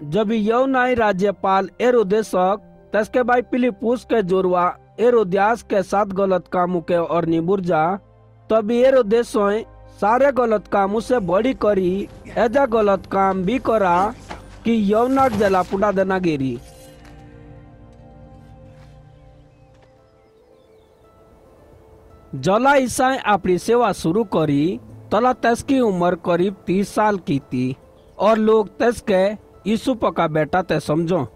जब यूनानी राज्यपाल हेरोदेसक तस्के भाई फिलिपुस के जोरवा हेरोदियास के साथ गलत कामों के और निबुर्जा, तभी हेरोदेस सारे गलत कामों से बड़ी करी ऐसा गलत काम भी करा कि यौनाक जला पुड़ा देना गिरी। जला ईसाई अपनी सेवा शुरू करी तला तस्की उम्र करीब 30 साल की थी और लोग तस्के यूसुफ का बेटा थे समझो।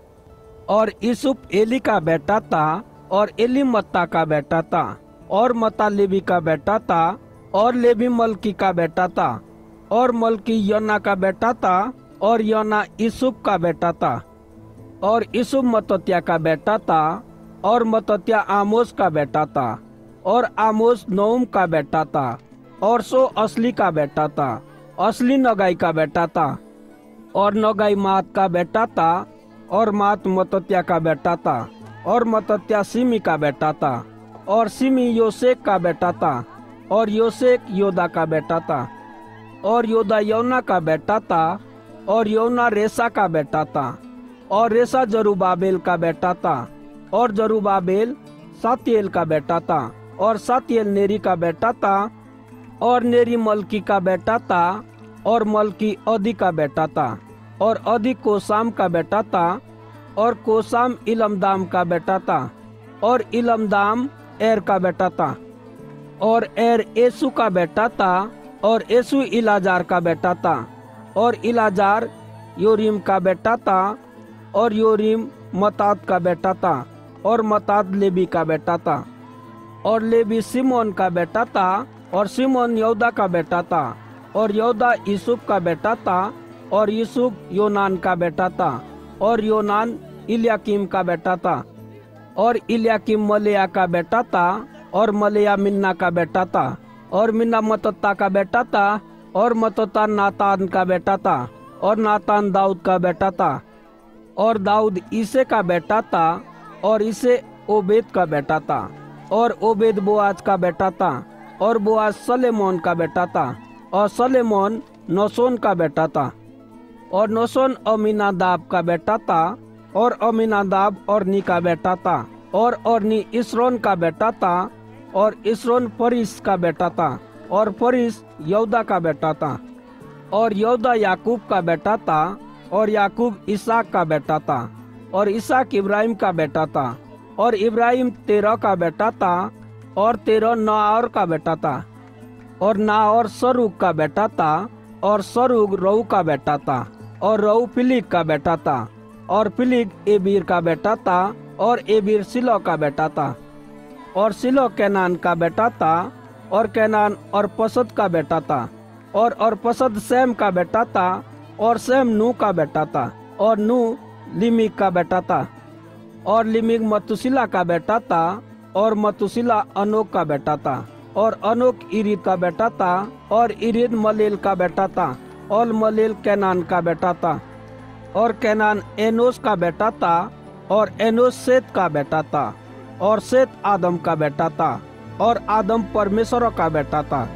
और यूसुफ एली का बेटा था और एली मत्ता का बेटा था और मत्ता लेवी का बेटा था और लेवी मलकी का बेटा था और मलकी योना का बेटा था और योना यूसुफ का बेटा था और यूसुफ मत्तत्याह का बेटा था और मत्तत्याह आमोस का बेटा था और आमोस नहूम का बेटा था और सो असली का बेटा था। असली नगाई का बेटा था और नगाई मात का बेटा था और मात मत्तत्याह का बेटा था और मत्तत्याह सिमी का बेटा था और सिमी योसेक का बेटा था और योसेक योदा का बेटा था और योदा यौना का बेटा था और यौना रेसा का बेटा था और रेसा जरुब्बाबेल का बेटा था और जरुब्बाबेल सातियेल का बेटा था और सातियेल नेरी का बेटा था और नेरी मलकी का बेटा था और मलकी अदी का बेटा था और अदी कोसाम का बेटा था और कोसाम इलमदाम का बेटा था और इलमदाम एर का बेटा था और एर येसु का बेटा था और येसु इलाजार का बेटा था और इलाजार योरीम का बेटा था और योरीम मत्तात का बेटा था और मत्तात लेवी का बेटा था और लेवी सिमोन का बेटा था और सिमोन यहूदा का बेटा था और यहूदा यूसुफ का बेटा था और यूसुफ योनान का बेटा था और योनान इल्याकीम का बेटा था और इल्याकीम मलेया का बेटा था और मलेया मिन्ना का बेटा था और मिन्ना मत्तत्ता का बेटा था और मत्तत्ता नातान का बेटा था और नातान दाऊद का बेटा था और दाऊद ईसे का बेटा था और ईसे ओबेद का बेटा था और ओबेद बोआज का बेटा था और बोआज सलेमोन का बेटा था और सलेमोन नोसोन का बेटा था और नोसोन अमीनादाब का बेटा था और अमीनादाब ओरनी का बेटा था और ओरनी इसरोन का बेटा था और इसरोन फरिस का बेटा था और फरिस यहूदा का बेटा था और यहूदा याकूब का बेटा था और याकूब इसहाक का बेटा था और इसहाक इब्राहिम का बेटा था और इब्राहिम तेरह का बेटा था और तेरह नाओर का बेटा था और नाओर सरूग का बेटा था और सरूग रऊ का बेटा था और रऊ फिलिग का बेटा था और फिलिग एबीर का बेटा था और एबीर सिलो का बेटा था और सिलो कैनान का बेटा था और कैनान अरपसद का बेटा था और अरपसद सैम का बेटा था और सैम नू का बेटा था और नू लिमिक का बेटा था और लिमिक मतुशिला का बेटा था और मतुशिला अनोक का बेटा था और अनोक इरीद का बेटा था और इरीद मलेल का बेटा था और मलेल कैनान का बेटा था और कैनान एनोस का बेटा था और एनोस सेत का बेटा था और सेत आदम का बेटा था और आदम परमेश्वर का बेटा था।